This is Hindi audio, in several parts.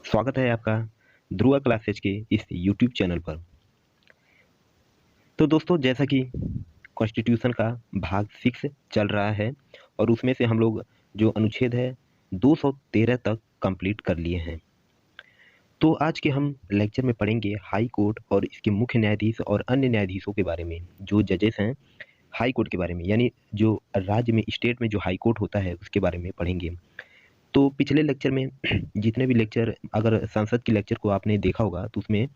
स्वागत है आपका ध्रुवा क्लासेज के इस यूट्यूब चैनल पर। तो दोस्तों, जैसा कि कॉन्स्टिट्यूशन का भाग 6 चल रहा है और उसमें से हम लोग जो अनुच्छेद है 213 तक कंप्लीट कर लिए हैं। तो आज के हम लेक्चर में पढ़ेंगे हाई कोर्ट और इसके मुख्य न्यायाधीश और अन्य न्यायाधीशों के बारे में, जो जजेस हैं हाई कोर्ट के बारे में, यानी जो राज्य में स्टेट में जो हाई कोर्ट होता है उसके बारे में पढ़ेंगे। तो पिछले लेक्चर में जितने भी लेक्चर, अगर संसद के लेक्चर को आपने देखा होगा तो उसमें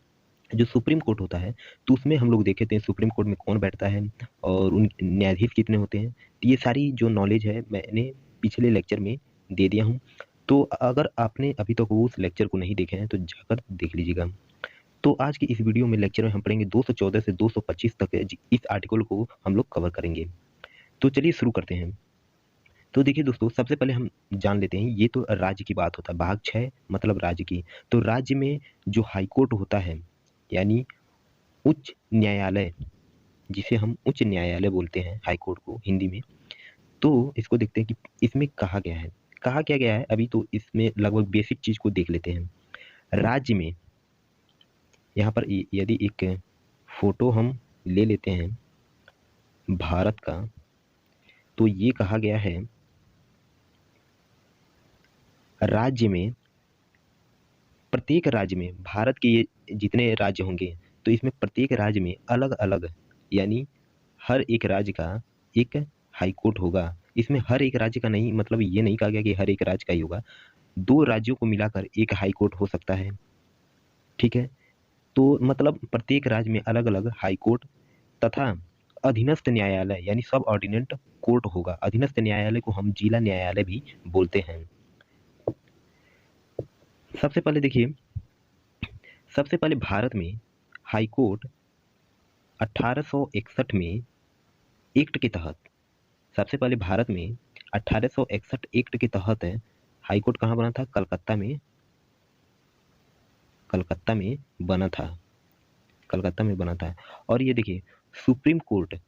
जो सुप्रीम कोर्ट होता है तो उसमें हम लोग देखे थे सुप्रीम कोर्ट में कौन बैठता है और उन न्यायाधीश कितने होते हैं। तो ये सारी जो नॉलेज है मैंने पिछले लेक्चर में दे दिया हूँ। तो अगर आपने अभी तक वो उस लेक्चर को नहीं देखे हैं तो जाकर देख लीजिएगा। तो आज की इस वीडियो में लेक्चर में हम पढ़ेंगे 214 से 225 तक इस आर्टिकल को हम लोग कवर करेंगे। तो चलिए शुरू करते हैं। तो देखिए दोस्तों, सबसे पहले हम जान लेते हैं, ये तो राज्य की बात होता है, भाग 6 मतलब राज्य की। तो राज्य में जो हाई कोर्ट होता है यानी उच्च न्यायालय, जिसे हम उच्च न्यायालय बोलते हैं हाई कोर्ट को हिंदी में। तो इसको देखते हैं कि इसमें कहा गया है, कहा क्या गया है। अभी तो इसमें लगभग बेसिक चीज को देख लेते हैं। राज्य में यहाँ पर यदि एक फोटो हम ले लेते हैं भारत का, तो ये कहा गया है राज्य में, प्रत्येक राज्य में, भारत के ये जितने राज्य होंगे तो इसमें प्रत्येक राज्य में अलग अलग, यानी हर एक राज्य का एक हाई कोर्ट होगा। इसमें हर एक राज्य का नहीं, मतलब ये नहीं कहा गया कि हर एक राज्य का ही होगा, 2 राज्यों को मिलाकर एक हाई कोर्ट हो सकता है। ठीक है, तो मतलब प्रत्येक राज्य में अलग अलग हाई कोर्ट तथा अधीनस्थ न्यायालय यानी सब ऑर्डिनेंट कोर्ट होगा। अधीनस्थ न्यायालय को हम जिला न्यायालय भी बोलते हैं। सबसे पहले देखिए, सबसे पहले भारत में हाई कोर्ट 1861 में एक्ट के तहत, सबसे पहले भारत में 1861 एक्ट के तहत हाई कोर्ट कहाँ बना था? कलकत्ता में, कलकत्ता में बना था, कलकत्ता में बना था। और ये देखिए, सुप्रीम कोर्ट,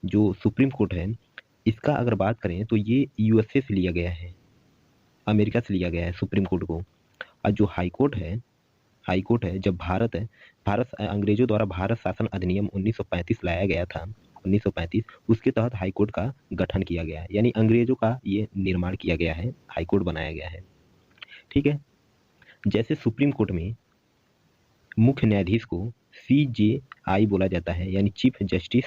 जो सुप्रीम कोर्ट है इसका अगर बात करें तो ये यूएसए से लिया गया है, अमेरिका से लिया गया है सुप्रीम कोर्ट को। और जो हाई कोर्ट है, हाई कोर्ट है, जब भारत है, भारत अंग्रेजों द्वारा भारत शासन अधिनियम 1935 लाया गया था, 1935, उसके तहत हाई कोर्ट का गठन किया गया है, यानी अंग्रेजों का ये निर्माण किया गया है, हाई कोर्ट बनाया गया है। ठीक है, जैसे सुप्रीम कोर्ट में मुख्य न्यायाधीश को CJI बोला जाता है, यानी चीफ जस्टिस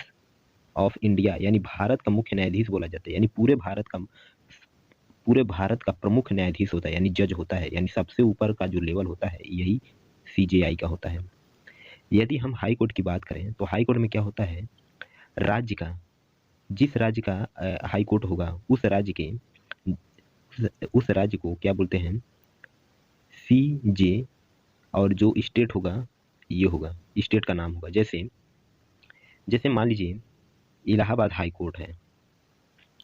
ऑफ इंडिया, यानी भारत का मुख्य न्यायाधीश बोला जाता है, यानी पूरे भारत का प्रमुख न्यायाधीश होता है, यानी जज होता है, यानी सबसे ऊपर का जो लेवल होता है यही CJI का होता है। यदि हम हाई कोर्ट की बात करें तो हाई कोर्ट में क्या होता है, राज्य का, जिस राज्य का हाई कोर्ट होगा उस राज्य को क्या बोलते हैं? CJ। और जो स्टेट होगा ये होगा, स्टेट का नाम होगा। जैसे जैसे मान लीजिए इलाहाबाद हाई कोर्ट है,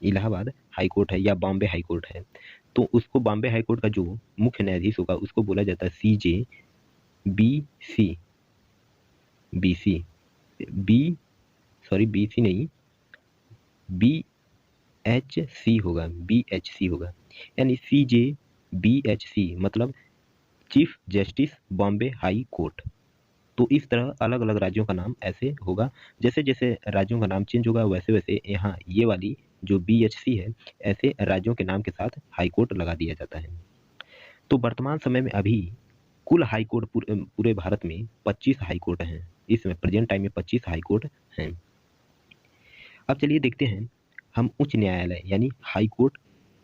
इलाहाबाद हाई कोर्ट है या बॉम्बे हाई कोर्ट है, तो उसको बॉम्बे हाई कोर्ट का जो मुख्य न्यायाधीश होगा उसको बोला जाता है CJBC, BC, B sorry BC नहीं, BHC होगा, BHC होगा, यानी CJBHC मतलब chief justice Bombay high court. तो इस तरह अलग अलग राज्यों का नाम ऐसे होगा। जैसे जैसे राज्यों का नाम चेंज होगा वैसे वैसे यहाँ ये वाली जो BHC है, ऐसे राज्यों के नाम के साथ हाई कोर्ट लगा दिया जाता है। तो वर्तमान समय में अभी कुल हाई कोर्ट पूरे भारत में 25 हाई कोर्ट हैं। इसमें प्रेजेंट टाइम में 25 हाई कोर्ट हैं। अब चलिए देखते हैं हम उच्च न्यायालय यानी हाई कोर्ट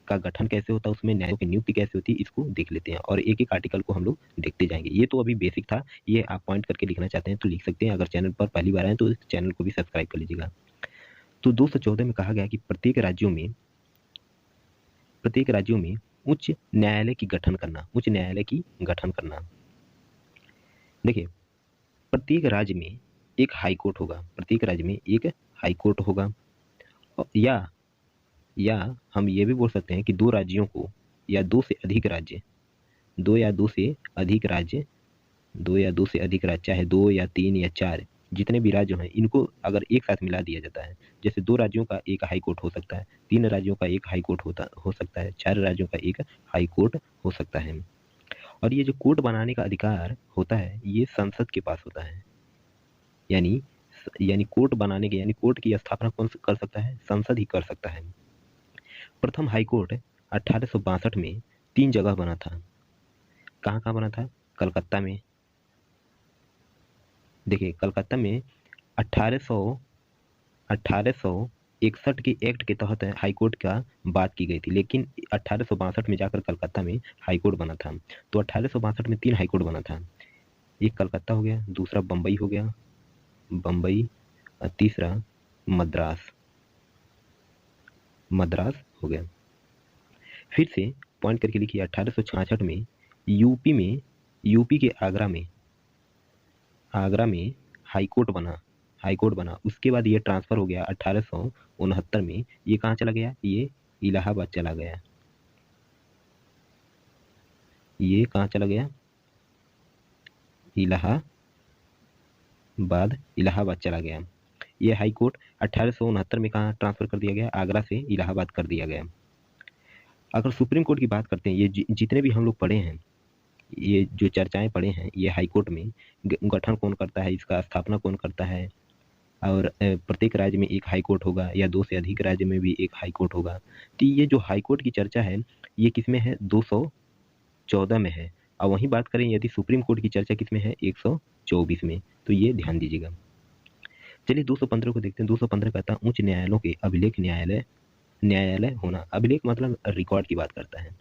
का गठन कैसे होता है, उसमें न्यायाधीशों की नियुक्ति कैसे होती है, इसको देख लेते हैं और एक एक आर्टिकल को हम लोग देखते जाएंगे। ये तो अभी बेसिक था, ये आप पॉइंट करके लिखना चाहते हैं तो लिख सकते हैं। अगर चैनल पर पहली बार आए तो इस चैनल को भी सब्सक्राइब कर लीजिएगा। तो 214 में कहा गया कि प्रत्येक राज्यों में उच्च न्यायालय की गठन करना, उच्च न्यायालय की गठन करना। देखिए, प्रत्येक राज्य में एक हाई कोर्ट होगा, प्रत्येक राज्य में एक हाई कोर्ट होगा। या हम ये भी बोल सकते हैं कि 2 राज्यों को या 2 से अधिक राज्य, 2 या 2 से अधिक राज्य, 2 या 2 से अधिक राज्य, चाहे 2 या 3 या 4, जितने भी राज्य हैं इनको अगर एक साथ मिला दिया जाता है, जैसे 2 राज्यों का एक हाई कोर्ट हो सकता है, 3 राज्यों का एक हाई कोर्ट हो सकता है, 4 राज्यों का एक हाई कोर्ट हो सकता है। और ये जो कोर्ट बनाने का अधिकार होता है ये संसद के पास होता है। यानी यानी कोर्ट बनाने के यानी कोर्ट की स्थापना कौन कर सकता है? संसद ही कर सकता है। प्रथम हाई कोर्ट 1862 में 3 जगह बना था। कहाँ-कहाँ बना था? कलकत्ता में। देखिए कलकत्ता में 1861 के एक्ट के तहत हाई कोर्ट का बात की गई थी, लेकिन 1862 में जाकर कलकत्ता में हाई कोर्ट बना था। तो 1862 में 3 हाई कोर्ट बना था। एक कलकत्ता हो गया, दूसरा बम्बई हो गया, बम्बई और तीसरा मद्रास, मद्रास हो गया। फिर से पॉइंट करके लिखिए 1866 में यूपी के आगरा में हाई कोर्ट बना। उसके बाद ये ट्रांसफ़र हो गया 1869 में। ये कहाँ चला गया? ये इलाहाबाद चला गया। ये कहाँ चला गया? इलाहाबाद चला गया। ये हाई कोर्ट 1869 में कहाँ ट्रांसफ़र कर दिया गया? आगरा से इलाहाबाद कर दिया गया। अगर सुप्रीम कोर्ट की बात करते हैं, ये जितने भी हम लोग पढ़े हैं, ये जो चर्चाएँ पढ़े हैं, ये हाई कोर्ट में गठन कौन करता है, इसका स्थापना कौन करता है, और प्रत्येक राज्य में एक हाई कोर्ट होगा या 2 से अधिक राज्य में भी एक हाई कोर्ट होगा। तो ये जो हाई कोर्ट की चर्चा है, ये किसमें है? 214 में है। और वहीं बात करें यदि सुप्रीम कोर्ट की चर्चा किसमें है? 124 में। तो ये ध्यान दीजिएगा। चलिए 215 को देखते हैं। 215 कहता है उच्च न्यायालयों के अभिलेख न्यायालय होना। अभिलेख मतलब रिकॉर्ड की बात करता है।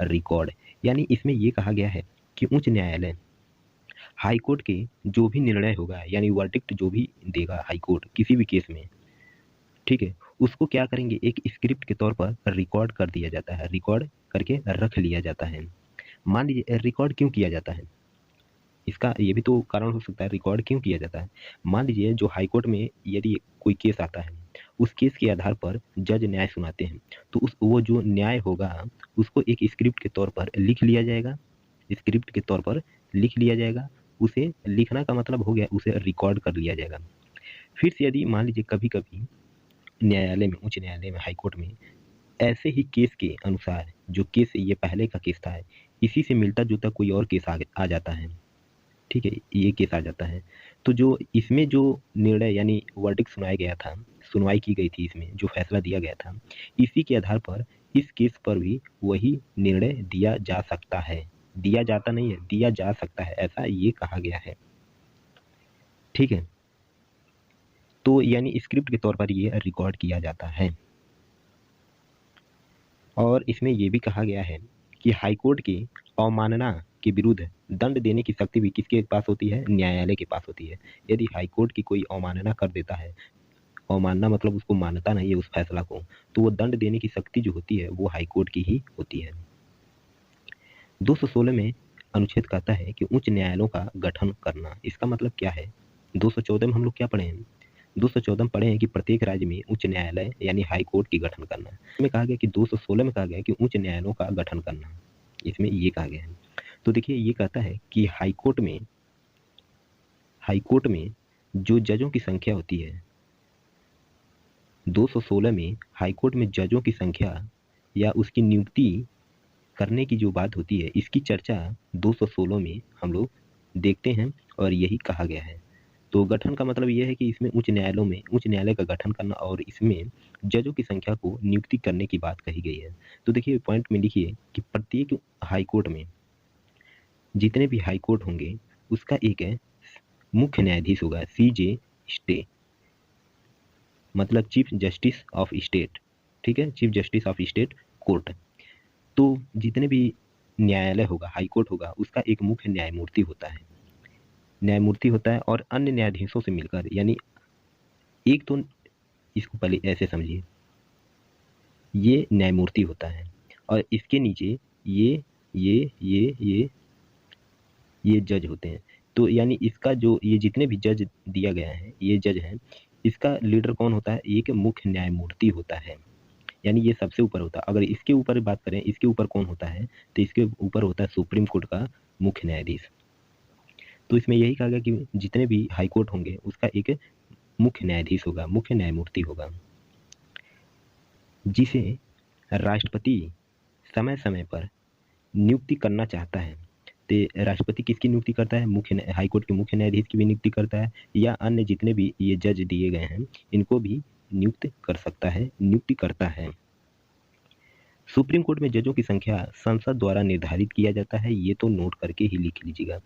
रिकॉर्ड यानी इसमें ये कहा गया है कि उच्च न्यायालय हाई कोर्ट के जो भी निर्णय होगा यानी वर्डिक्ट जो भी देगा हाई कोर्ट किसी भी केस में, ठीक है, उसको क्या करेंगे? एक स्क्रिप्ट के तौर पर रिकॉर्ड कर दिया जाता है, रिकॉर्ड करके रख लिया जाता है। मान लीजिए रिकॉर्ड क्यों किया जाता है? इसका ये भी तो कारण हो सकता है रिकॉर्ड क्यों किया जाता है। मान लीजिए जो हाई कोर्ट में यदि कोई केस आता है, उस केस के आधार पर जज न्याय सुनाते हैं, तो वो जो न्याय होगा उसको एक स्क्रिप्ट के तौर पर लिख लिया जाएगा। स्क्रिप्ट के तौर पर लिख लिया जाएगा। उसे लिखना का मतलब हो गया उसे रिकॉर्ड कर लिया जाएगा। फिर से यदि मान लीजिए कभी-कभी न्यायालय में, उच्च न्यायालय में, हाई कोर्ट में ऐसे ही केस के अनुसार जो केस ये पहले का केस था, इसी से मिलता-जुलता कोई और केस आ जाता है। ठीक है, ये केस आ जाता है। तो जो इसमें जो निर्णय यानी वर्डिक्ट सुनाया गया था, सुनवाई की गई थी इसमें, जो फैसला दिया गया था, इसी के आधार पर इस केस पर भी वही निर्णय दिया जा सकता है। दिया जाता नहीं है, दिया जा सकता है, ऐसा ये कहा गया है। ठीक है? तो यानी स्क्रिप्ट के तौर पर ये रिकॉर्ड किया जाता है। और इसमें ये भी कहा गया है कि हाई कोर्ट की अवमानना के विरुद्ध दंड देने की शक्ति भी किसके पास होती है? न्यायालय के पास होती है। यदि हाई कोर्ट की कोई अवमानना कर देता है, अवमानना मतलब उसको मानता नहीं है उस फैसला को, तो वो दंड देने की शक्ति जो होती है वो हाई कोर्ट की ही होती है। 216 में अनुच्छेद कहता है कि उच्च न्यायालयों का गठन करना। इसका मतलब क्या है? 214 में हम लोग क्या पढ़े हैं? 214 में पढ़े हैं कि प्रत्येक राज्य में उच्च न्यायालय यानी हाई कोर्ट की गठन करना। इसमें कहा गया कि 216 में कहा गया कि उच्च न्यायालयों का गठन करना। इसमें ये कहा गया है। तो देखिए ये कहता है कि हाई कोर्ट में जो जजों की संख्या होती है, 216 में हाई कोर्ट में जजों की संख्या या उसकी नियुक्ति करने की जो बात होती है, इसकी चर्चा 216 में हम लोग देखते हैं और यही कहा गया है। तो गठन का मतलब ये है कि इसमें उच्च न्यायालय का गठन करना और इसमें जजों की संख्या को नियुक्ति करने की बात कही गई है। तो देखिए पॉइंट में लिखिए कि प्रत्येक हाई कोर्ट में जितने भी हाई कोर्ट होंगे उसका एक है मुख्य न्यायाधीश होगा, सीजे स्टे, मतलब चीफ जस्टिस ऑफ स्टेट। ठीक है, chief justice of state court. तो जितने भी न्यायालय होगा, हाई कोर्ट होगा, उसका एक मुख्य न्यायमूर्ति होता है और अन्य न्यायाधीशों से मिलकर, यानी एक तो इसको पहले ऐसे समझिए, ये न्यायमूर्ति होता है और इसके नीचे ये ये जज होते हैं। तो यानी इसका जो ये जितने भी जज दिया गया है, ये जज हैं, इसका लीडर कौन होता है? एक मुख्य न्यायमूर्ति होता है, यानी ये सबसे ऊपर होता है। अगर इसके ऊपर बात करें, इसके ऊपर कौन होता है? तो इसके ऊपर होता है सुप्रीम कोर्ट का मुख्य न्यायाधीश। तो इसमें यही कहा गया कि जितने भी हाई कोर्ट होंगे उसका एक मुख्य न्यायाधीश होगा, मुख्य न्यायमूर्ति होगा, जिसे राष्ट्रपति समय-समय पर नियुक्ति करना चाहता है। तो राष्ट्रपति किसकी नियुक्ति करता है? हाई कोर्ट के मुख्य न्यायाधीश की भी नियुक्ति करता है, या अन्य जितने भी ये जज दिए गए हैं इनको भी नियुक्त कर सकता है, नियुक्ति करता है। सुप्रीम कोर्ट में जजों की संख्या संसद द्वारा निर्धारित किया जाता है, ये तो नोट करके ही लिख लीजिएगा।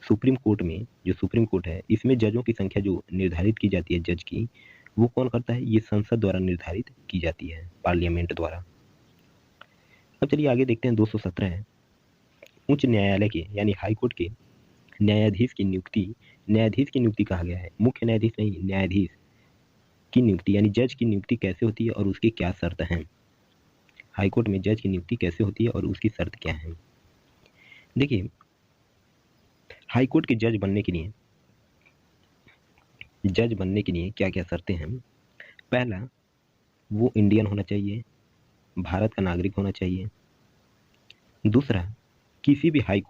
सुप्रीम कोर्ट में जो सुप्रीम कोर्ट है इसमें जजों की संख्या जो निर्धारित की जाती है जज की, वो कौन करता है? ये संसद द्वारा निर्धारित की जाती है, पार्लियामेंट द्वारा। अब चलिए आगे देखते हैं 217 है, उच्च न्यायालय के यानी हाई कोर्ट के न्यायाधीश की नियुक्ति कहा गया है, मुख्य न्यायाधीश नहीं, न्यायाधीश की नियुक्ति यानी जज की नियुक्ति कैसे होती है और उसकी क्या शर्त हैं। हाई कोर्ट में जज की नियुक्ति कैसे होती है और उसकी शर्त क्या है? देखिए, हाई कोर्ट के जज बनने के लिए क्या क्या शर्तें हैं। पहला, वो इंडियन होना चाहिए, भारत का नागरिक होना चाहिए। दूसरा, किसी भी हाई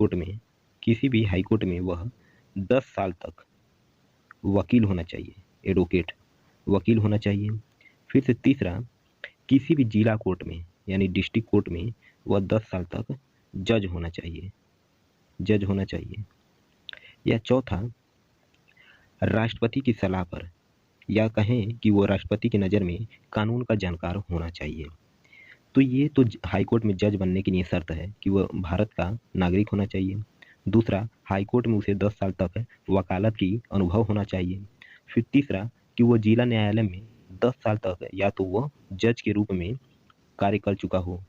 कोर्ट में वह 10 साल तक वकील होना चाहिए, एडवोकेट वकील होना चाहिए। फिर से तीसरा, किसी भी जिला कोर्ट में यानी डिस्ट्रिक्ट कोर्ट में वह 10 साल तक जज होना चाहिए। या चौथा, राष्ट्रपति की सलाह पर या कहें कि वो राष्ट्रपति की नज़र में कानून का जानकार होना चाहिए। तो ये तो हाई कोर्ट में जज बनने के लिए शर्त है कि वह भारत का नागरिक होना चाहिए। दूसरा, हाई कोर्ट में उसे 10 साल तक वकालत की अनुभव होना चाहिए। फिर तीसरा, कि वो जिला न्यायालय में 10 साल तक या तो वह जज के रूप में कार्य कर चुका हो।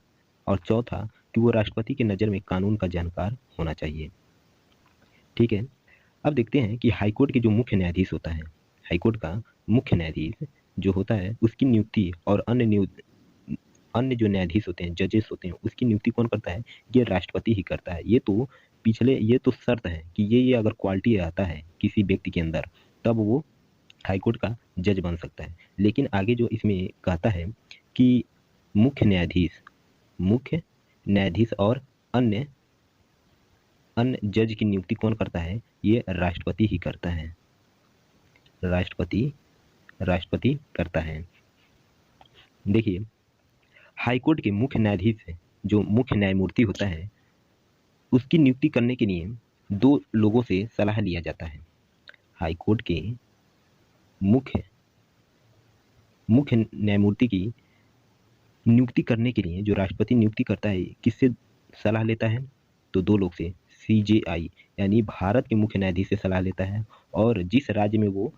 और चौथा, कि वो राष्ट्रपति की नज़र में कानून का जानकार होना चाहिए। ठीक है, अब देखते हैं कि हाई कोर्ट के जो मुख्य न्यायाधीश होता है, हाई कोर्ट का मुख्य न्यायाधीश जो होता है उसकी नियुक्ति और अन्य जो न्यायाधीश होते हैं, जजेस होते हैं, उसकी नियुक्ति कौन करता है? ये राष्ट्रपति ही करता है। ये तो शर्त है कि ये अगर क्वालिटी आता है किसी व्यक्ति के अंदर, तब वो हाई कोर्ट का जज बन सकता है। लेकिन आगे जो इसमें कहता है कि मुख्य न्यायाधीश और अन्य जज की नियुक्ति कौन करता है? ये राष्ट्रपति ही करता है। राष्ट्रपति करता है। देखिए, हाई कोर्ट के मुख्य न्यायाधीश जो मुख्य न्यायमूर्ति होता है उसकी नियुक्ति करने के लिए 2 लोगों से सलाह लिया जाता है। हाई कोर्ट के मुख्य न्यायमूर्ति की नियुक्ति करने के लिए जो राष्ट्रपति नियुक्ति करता है, किससे सलाह लेता है? तो 2 लोग से, CJI यानी भारत के मुख्य न्यायाधीश से सलाह लेता है, और जिस राज्य में वो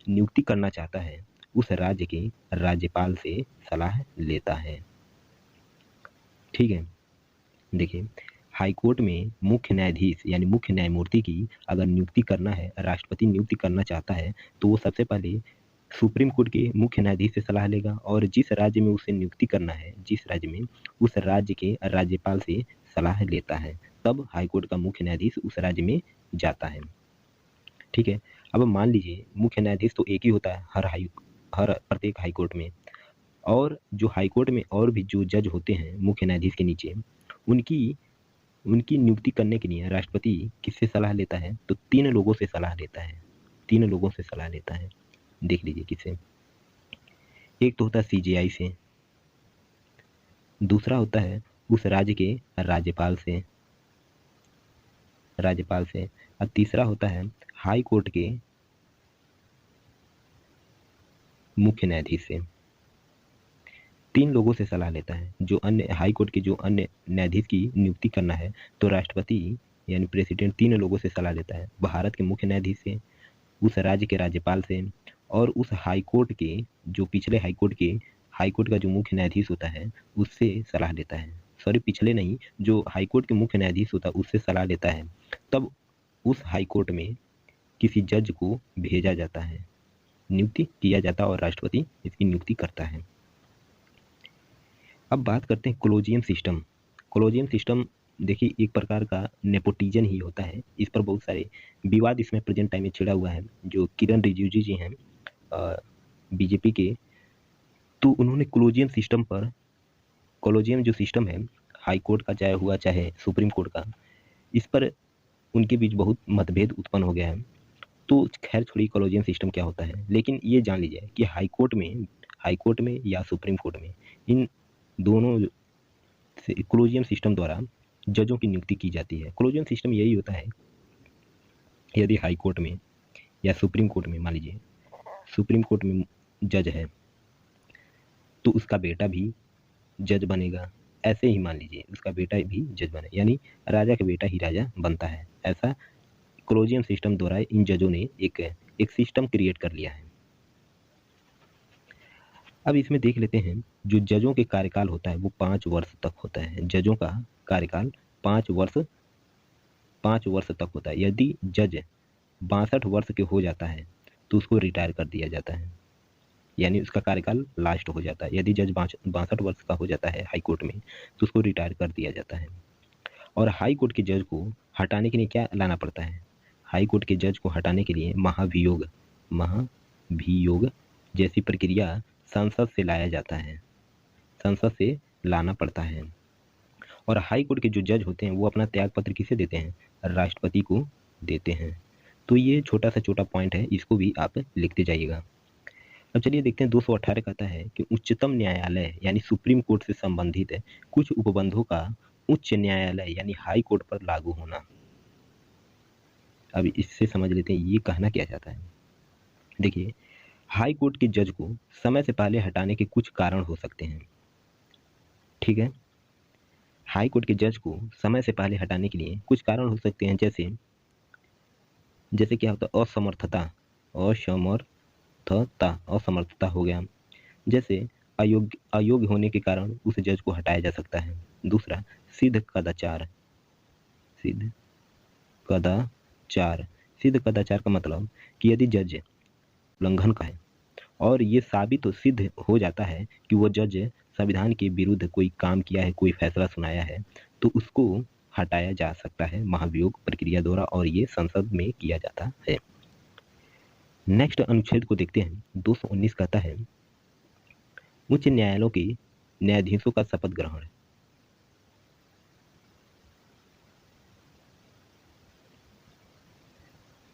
नियुक्ति करना चाहता है उस राज्य के राज्यपाल से सलाह लेता है। ठीक है, देखिए, हाई कोर्ट में मुख्य न्यायाधीश यानी मुख्य न्यायमूर्ति की अगर नियुक्ति करना है, राष्ट्रपति नियुक्ति करना चाहता है, तो वो सबसे पहले सुप्रीम कोर्ट के मुख्य न्यायाधीश से सलाह लेगा, और जिस राज्य में उसे नियुक्ति करना है, जिस राज्य में, उस राज्य के राज्यपाल से सलाह लेता है। तब हाई कोर्ट का मुख्य न्यायाधीश उस राज्य में जाता है। ठीक है, अब मान लीजिए मुख्य न्यायाधीश तो एक ही होता है हर प्रत्येक हाई कोर्ट में, और जो हाई कोर्ट में और भी जो जज होते हैं मुख्य न्यायाधीश के नीचे, उनकी नियुक्ति करने के लिए राष्ट्रपति किससे सलाह लेता है? तो 3 लोगों से सलाह लेता है। देख लीजिए किससे। एक तो होता है CJI से, दूसरा होता है उस राज्य के राज्यपाल से, और तीसरा होता है हाई कोर्ट के मुख्य न्यायाधीश से। 3 लोगों से सलाह लेता है। जो अन्य हाई कोर्ट के जो अन्य न्यायाधीश की नियुक्ति करना है, तो राष्ट्रपति यानी प्रेसिडेंट 3 लोगों से सलाह लेता है। भारत के मुख्य न्यायाधीश से, उस राज्य के राज्यपाल से, और उस हाई कोर्ट के जो पिछले हाई कोर्ट का जो मुख्य न्यायाधीश होता है उससे सलाह लेता है। सॉरी, पिछले नहीं, जो हाई कोर्ट के मुख्य न्यायाधीश होता है उससे सलाह लेता है। तब उस हाई कोर्ट में किसी जज को भेजा जाता है, नियुक्ति किया जाता है, और राष्ट्रपति इसकी नियुक्ति करता है। अब बात करते हैं कोलोजियम सिस्टम। देखिए, एक प्रकार का नेपोटिजन ही होता है। इस पर बहुत सारे विवाद इसमें प्रेजेंट टाइम में छिड़ा हुआ है। जो किरण रिजिजू जी हैं बीजेपी के, तो उन्होंने कोलोजियम जो सिस्टम है हाई कोर्ट का चाहे हुआ चाहे सुप्रीम कोर्ट का, इस पर उनके बीच बहुत मतभेद उत्पन्न हो गया है। तो खैर छोड़िए कोलोजियम सिस्टम क्या होता है, लेकिन ये जान लीजिए कि हाई कोर्ट में या सुप्रीम कोर्ट में, इन दोनों कोलोजियम सिस्टम द्वारा जजों की नियुक्ति की जाती है। कोलिजियम सिस्टम यही होता है, यदि हाई कोर्ट में या सुप्रीम कोर्ट में, मान लीजिए सुप्रीम कोर्ट में जज है तो उसका बेटा भी जज बनेगा, ऐसे ही मान लीजिए उसका बेटा भी जज बने, यानी राजा का बेटा ही राजा बनता है। ऐसा कोलिजियम सिस्टम द्वारा इन जजों ने एक सिस्टम क्रिएट कर लिया है। अब इसमें देख लेते हैं, जो जजों के कार्यकाल होता है वो 5 वर्ष तक होता है। जजों का कार्यकाल 5 वर्ष तक होता है। यदि जज 62 वर्ष के हो जाता है तो उसको रिटायर कर दिया जाता है, यानी उसका कार्यकाल लास्ट हो जाता है। यदि जज 62 वर्ष का हो जाता है हाई कोर्ट में तो उसको रिटायर कर दिया जाता है। और हाई कोर्ट के जज को हटाने के लिए क्या लाना पड़ता है? हाई कोर्ट के जज को हटाने के लिए महाभियोग जैसी प्रक्रिया संसद से लाया जाता है, संसद से लाना पड़ता है। और हाई कोर्ट के जो जज होते हैं वो अपना त्यागपत्र किसे देते हैं? राष्ट्रपति को देते हैं। तो ये छोटा सा छोटा पॉइंट है, इसको भी आप लिखते जाइएगा। अब चलिए देखते हैं 218 कहता है कि उच्चतम न्यायालय यानी सुप्रीम कोर्ट से संबंधित कुछ उपबंधों का उच्च न्यायालय यानी हाई कोर्ट पर लागू होना। अब इससे समझ लेते हैं ये कहना क्या चाहता है। देखिए, हाई कोर्ट के जज को समय से पहले हटाने के कुछ कारण हो सकते हैं, ठीक है। हाई कोर्ट के जज को समय से पहले हटाने के लिए कुछ कारण हो सकते हैं, जैसे क्या होता है? असमर्थता हो गया। जैसे अयोग्य होने के कारण उस जज को हटाया जा सकता है। दूसरा, सिद्ध कदाचार का मतलब कि यदि जज उल्लंघन का है और ये साबित तो सिद्ध हो जाता है कि वो जज संविधान के विरुद्ध कोई काम किया है, कोई फैसला सुनाया है, तो उसको हटाया जा सकता है महाभियोग प्रक्रिया द्वारा, और ये संसद में किया जाता है। नेक्स्ट अनुच्छेद को देखते हैं। 219 कहता है उच्च न्यायालयों के न्यायाधीशों का शपथ ग्रहण।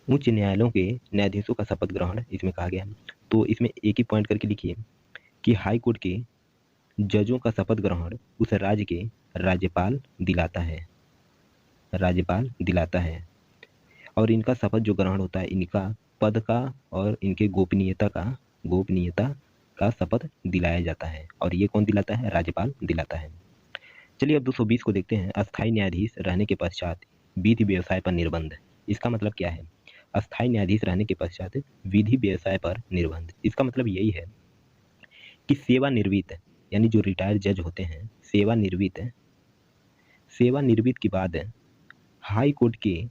उच्च न्यायालयों के न्यायाधीशों का शपथ ग्रहण इसमें कहा गया। तो इसमें एक ही पॉइंट करके लिखिए कि हाई कोर्ट के जजों का शपथ ग्रहण उस राज्य के राज्यपाल दिलाता है। और इनका शपथ जो ग्रहण होता है, इनका पद का और इनके गोपनीयता का शपथ दिलाया जाता है। और ये कौन दिलाता है? राज्यपाल दिलाता है। चलिए अब 220 को देखते हैं। अस्थायी न्यायाधीश रहने के पश्चात विधि व्यवसाय पर निर्बंध। इसका मतलब क्या है? अस्थायी न्यायाधीश रहने के पश्चात विधि व्यवसाय पर निर्बंध। इसका मतलब यही है कि सेवानिवृत्त यानी जो रिटायर्ड जज होते हैं, सेवानिवृत्त के बाद हाई कोर्ट के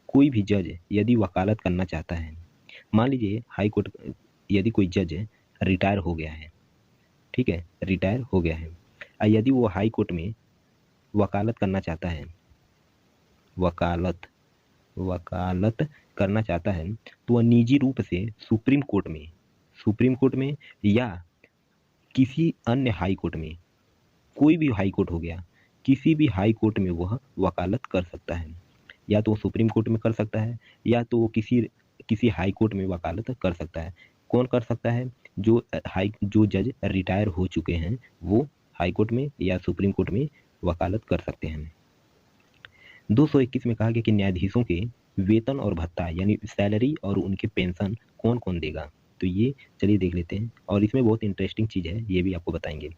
कोई भी जज यदि वकालत करना चाहता है, मान लीजिए हाई कोर्ट यदि कोई जज रिटायर हो गया है, ठीक है, रिटायर हो गया है, यदि वो हाई कोर्ट में वकालत करना चाहता है, वकालत करना चाहता है, तो वह निजी रूप से सुप्रीम कोर्ट में या किसी अन्य हाई कोर्ट में, कोई भी हाई कोर्ट हो गया, किसी भी हाई कोर्ट में वह वकालत कर सकता है। या तो वो सुप्रीम कोर्ट में कर सकता है या तो वो किसी हाई कोर्ट में वकालत कर सकता है। कौन कर सकता है? जो जज रिटायर हो चुके हैं वो हाई कोर्ट में या सुप्रीम कोर्ट में वकालत कर सकते हैं। 221 में कहा गया कि न्यायाधीशों के वेतन और भत्ता यानी सैलरी और उनके पेंशन कौन कौन देगा। तो ये चलिए देख लेते हैं, और इसमें बहुत इंटरेस्टिंग चीज़ है, ये भी आपको बताएंगे।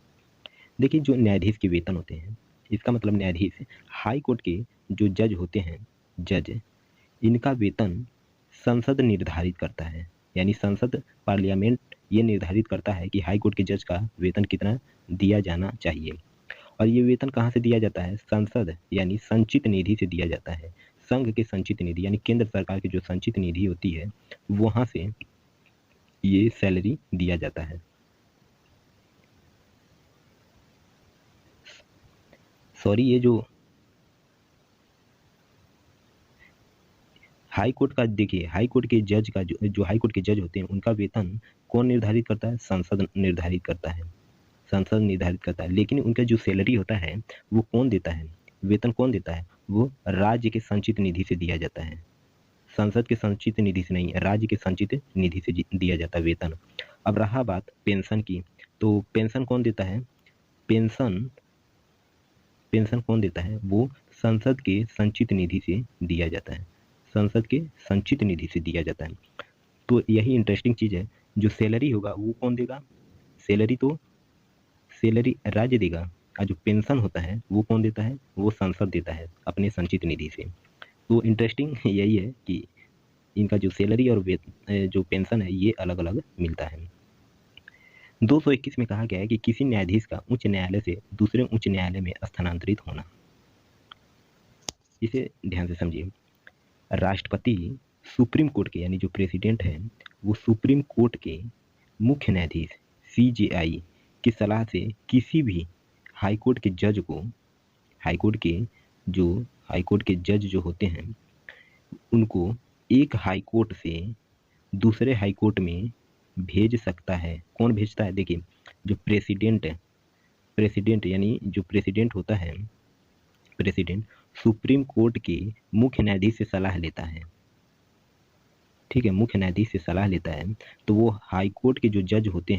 देखिए, जो न्यायाधीश के वेतन होते हैं, इसका मतलब न्यायाधीश हाई कोर्ट के जो जज होते हैं, इनका वेतन संसद निर्धारित करता है। यानी संसद, पार्लियामेंट ये निर्धारित करता है कि हाई कोर्ट के जज का वेतन कितना दिया जाना चाहिए। और ये वेतन कहाँ से दिया जाता है? संसद यानी संचित निधि से दिया जाता है। संघ के संचित निधि यानी केंद्र सरकार की जो संचित निधि होती है, वहाँ से ये सैलरी दिया जाता है। सॉरी, ये जो हाई कोर्ट का, देखिए हाई कोर्ट के जज का जो हाई कोर्ट के जज होते हैं उनका वेतन कौन निर्धारित करता है? संसद निर्धारित करता है। लेकिन उनका जो सैलरी होता है वो कौन देता है? वेतन कौन देता है? वो राज्य के संचित निधि से दिया जाता है। संसद के संचित निधि से नहीं, राज्य के संचित निधि से दिया जाता है वेतन। अब रहा बात पेंशन की, तो पेंशन कौन देता है? पेंशन कौन देता है? वो संसद के संचित निधि से दिया जाता है। संसद के संचित निधि से दिया जाता है। तो यही इंटरेस्टिंग चीज़ है, जो सैलरी होगा वो कौन देगा? सैलरी तो सैलरी राज्य देगा, और जो पेंशन होता है वो कौन देता है? वो संसद देता है अपने संचित निधि से। तो इंटरेस्टिंग यही है कि इनका जो सैलरी और जो पेंशन है ये अलग अलग मिलता है। 221 में कहा गया है कि किसी न्यायाधीश का उच्च न्यायालय से दूसरे उच्च न्यायालय में स्थानांतरित होना। इसे ध्यान से समझिए। राष्ट्रपति सुप्रीम कोर्ट के, यानी जो प्रेसिडेंट है वो सुप्रीम कोर्ट के मुख्य न्यायाधीश CJI की सलाह से किसी भी हाईकोर्ट के जज को, हाईकोर्ट के जज जो होते हैं उनको एक हाईकोर्ट से दूसरे हाईकोर्ट में भेज सकता है। कौन भेजता है? देखिए, जो प्रेसिडेंट यानी जो प्रेसिडेंट होता है, प्रेसिडेंट सुप्रीम कोर्ट के मुख्य न्यायाधीश से सलाह लेता है। ठीक है, मुख्य न्यायाधीश से सलाह लेता है, तो वो हाईकोर्ट के जो जज होते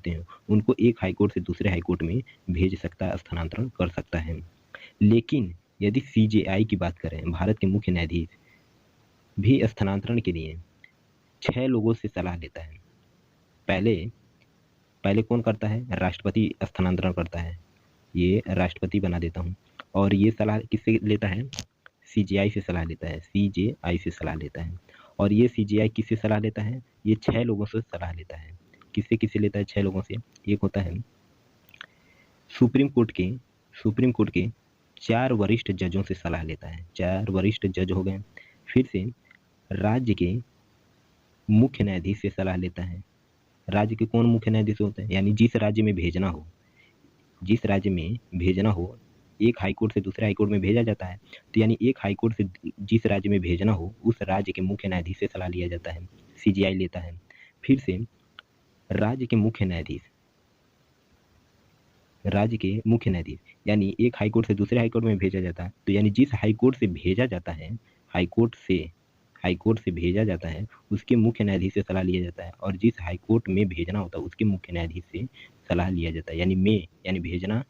हैं उनको एक हाईकोर्ट से दूसरे हाईकोर्ट में भेज सकता है, स्थानांतरण कर सकता है। लेकिन यदि CJI की बात करें, भारत के मुख्य न्यायाधीश भी स्थानांतरण के लिए 6 लोगों से सलाह लेता है। पहले कौन करता है? राष्ट्रपति स्थानांतरण करता है, ये राष्ट्रपति बना देता हूँ। और ये सलाह किससे लेता है? CJI से सलाह लेता है, CJI से सलाह लेता है। और ये CJI किससे सलाह लेता है? ये 6 लोगों से सलाह लेता है। किससे लेता है? 6 लोगों से। एक होता है सुप्रीम कोर्ट के 4 वरिष्ठ जजों से सलाह लेता है। 4 वरिष्ठ जज हो गए। फिर से राज्य के मुख्य न्यायाधीश से सलाह लेता है। राज्य के कौन मुख्य न्यायाधीश होते हैं? यानी जिस राज्य में भेजना हो, एक हाईकोर्ट से दूसरे हाईकोर्ट में भेजा जाता है, तो यानी एक हाईकोर्ट से जिस राज्य में भेजना हो उस राज्य के मुख्य न्यायाधीश से सलाह लिया जाता है, CJI लेता है। फिर से राज्य के मुख्य न्यायाधीश यानी एक हाईकोर्ट से दूसरे हाईकोर्ट में भेजा जाता है, तो यानी जिस हाईकोर्ट से भेजा जाता है, हाईकोर्ट से भेजा जाता है उसके मुख्य न्यायाधीश से सलाह लिया जाता है, और जिस हाईकोर्ट में भेजना होता है उसके मुख्य न्यायाधीश से सलाह लिया जाता है। यानी भेजना,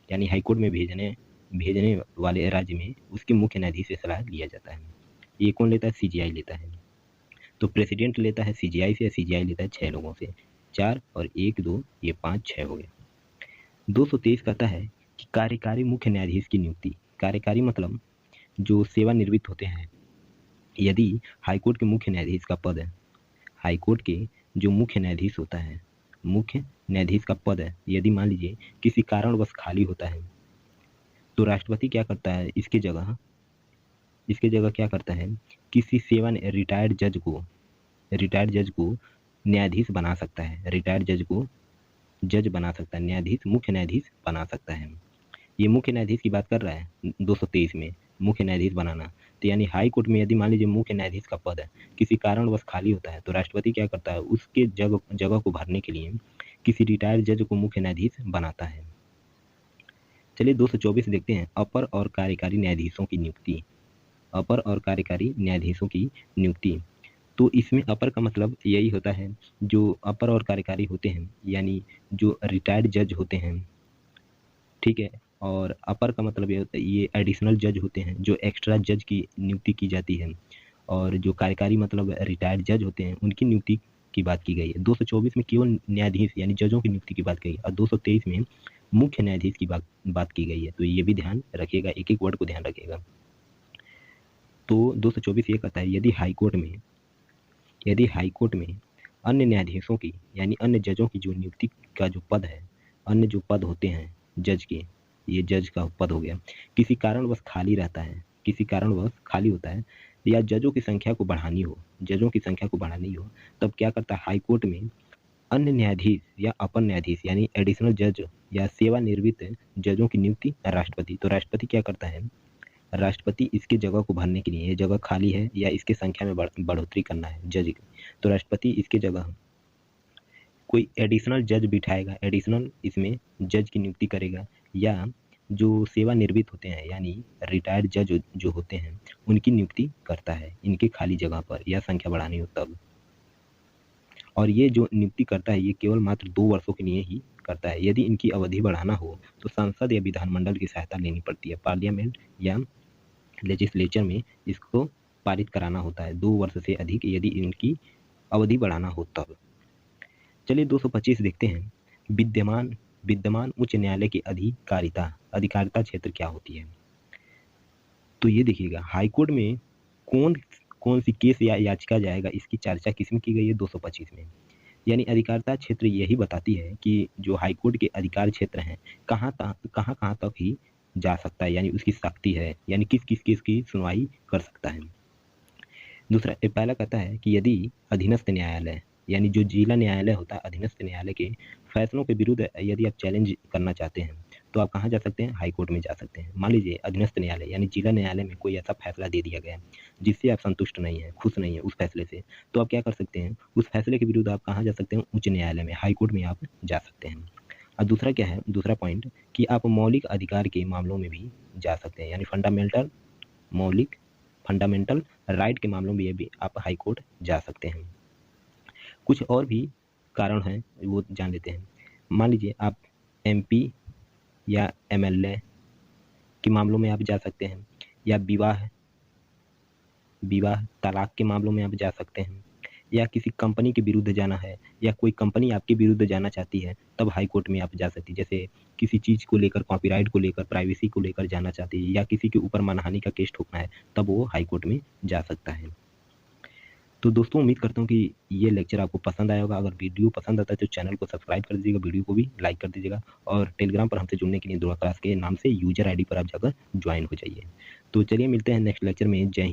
यानी हाईकोर्ट में भेजने वाले राज्य में उसके मुख्य न्यायाधीश से सलाह लिया जाता है। ये कौन लेता है? CJI लेता है। तो प्रेसिडेंट लेता है CJI से, CJI लेता है 6 लोगों से। 4 और 1 2 ये 5 6 हो गए। 223 कहता है कि कार्यकारी मुख्य न्यायाधीश की नियुक्ति। कार्यकारी मतलब जो सेवानिवृत्त होते हैं। यदि हाईकोर्ट के मुख्य न्यायाधीश का पद है, हाईकोर्ट के जो मुख्य न्यायाधीश होता है, मुख्य न्यायाधीश का पद है, यदि मान लीजिए किसी कारणवश खाली होता है, तो राष्ट्रपति क्या करता है? इसके जगह क्या करता है? किसी रिटायर्ड जज को न्यायाधीश बना सकता है। रिटायर्ड जज को जज बना सकता है, मुख्य न्यायाधीश बना सकता है। ये मुख्य न्यायाधीश की बात कर रहा है 223 में, मुख्य न्यायाधीश बनाना। तो यानी हाई कोर्ट में यदि मान लीजिए मुख्य न्यायाधीश का पद है, किसी कारणवश खाली होता है, तो राष्ट्रपति क्या करता है? उसके जगह को भरने के लिए किसी रिटायर्ड जज को मुख्य न्यायाधीश बनाता है। चलिए 224 देखते हैं, अपर और कार्यकारी न्यायाधीशों की नियुक्ति। अपर और कार्यकारी न्यायाधीशों की नियुक्ति। तो इसमें अपर का मतलब यही होता है, जो अपर और कार्यकारी होते हैं, यानी जो रिटायर्ड जज होते हैं, ठीक है। और अपर का मतलब ये होता है, ये एडिशनल जज होते हैं, जो एक्स्ट्रा जज की नियुक्ति की जाती है। और जो कार्यकारी मतलब रिटायर्ड जज होते हैं, उनकी नियुक्ति की बात की गई है। 224 में केवल न्यायाधीश यानी जजों की नियुक्ति की बात की गई, और 223 में मुख्य न्यायाधीश की बात की गई है। तो ये भी ध्यान रखिएगा, एक एक वर्ड को ध्यान रखिएगा। तो 224 ये कहता है, यदि हाईकोर्ट में अन्य न्यायाधीशों की यानी अन्य जजों की जो नियुक्ति का जो पद है, अन्य जो पद होते हैं जज के, ये जज का पद हो गया, किसी कारणवश खाली होता है, या जजों की संख्या को बढ़ानी हो, तब क्या करता है? हाईकोर्ट में अन्य न्यायाधीश या अपर न्यायाधीश यानी एडिशनल जज या सेवानिवृत्त जजों की नियुक्ति राष्ट्रपति। तो राष्ट्रपति क्या करता है? राष्ट्रपति इसके जगह को भरने के लिए, ये जगह खाली है या इसके संख्या में बढ़ोतरी करना है जज की, तो राष्ट्रपति इसके जगह कोई एडिशनल जज बिठाएगा, एडिशनल इसमें जज की नियुक्ति करेगा, या जो सेवानिवृत्त होते हैं यानी रिटायर्ड जज जो होते हैं उनकी नियुक्ति करता है, इनके खाली जगह पर या संख्या बढ़ानी हो तब। और ये जो नियुक्ति करता है ये केवल मात्र 2 वर्षों के लिए ही करता है। यदि इनकी अवधि बढ़ाना हो तो संसद या विधानमंडल की सहायता लेनी पड़ती है। पार्लियामेंट या लेजिस्लेचर में इसको पारित कराना होता है 2 वर्ष से अधिक यदि इनकी अवधि बढ़ाना हो तब। चलिए 225 देखते हैं। विद्यमान विद्यमान उच्च न्यायालय की अधिकारिता क्षेत्र क्या होती है? तो ये देखिएगा हाईकोर्ट में कौन कौन सी केस या याचिका जाएगा इसकी चर्चा किसमें की गई है 225 में। यानी अधिकारिता क्षेत्र यही बताती है कि जो हाईकोर्ट के अधिकार क्षेत्र हैं कहाँ तक ही जा सकता है, यानी उसकी शक्ति है, यानी किस किस केस की सुनवाई कर सकता है। दूसरा पहला कहता है कि यदि अधीनस्थ न्यायालय यानी जो जिला न्यायालय होता है अधीनस्थ न्यायालय के फैसलों के विरुद्ध यदि आप चैलेंज करना चाहते हैं तो आप कहाँ जा सकते हैं? हाई कोर्ट में जा सकते हैं। मान लीजिए अधीनस्थ न्यायालय यानी जिला न्यायालय में कोई ऐसा फैसला दे दिया गया है जिससे आप संतुष्ट नहीं है, खुश नहीं है उस फैसले से, तो आप क्या कर सकते हैं? उस फैसले के विरुद्ध आप कहाँ जा सकते हैं? उच्च न्यायालय में, हाई कोर्ट में आप जा सकते हैं। और दूसरा क्या है, दूसरा पॉइंट कि आप मौलिक अधिकार के मामलों में भी जा सकते हैं, यानी फंडामेंटल राइट के मामलों में भी आप हाई कोर्ट जा सकते हैं। कुछ और भी कारण हैं वो जान लेते हैं। मान लीजिए आप एमपी या एमएलए के मामलों में आप जा सकते हैं, या विवाह तलाक के मामलों में आप जा सकते हैं, या किसी कंपनी के विरुद्ध जाना है या कोई कंपनी आपके विरुद्ध जाना चाहती है तब हाई कोर्ट में आप जा सकती है। जैसे किसी चीज़ को लेकर, कॉपीराइट को लेकर, प्राइवेसी को लेकर जाना चाहती है या किसी के ऊपर मानहानि का केस ठोकना है तब वो हाई कोर्ट में जा सकता है। तो दोस्तों उम्मीद करता हूँ कि ये लेक्चर आपको पसंद आया होगा। अगर वीडियो पसंद आता है तो चैनल को सब्सक्राइब कर दीजिएगा, वीडियो को भी लाइक कर दीजिएगा और टेलीग्राम पर हमसे जुड़ने के लिए दुआ क्लास के नाम से यूजर आईडी पर आप जाकर ज्वाइन हो जाइए। तो चलिए मिलते हैं नेक्स्ट लेक्चर में। जय हिंद।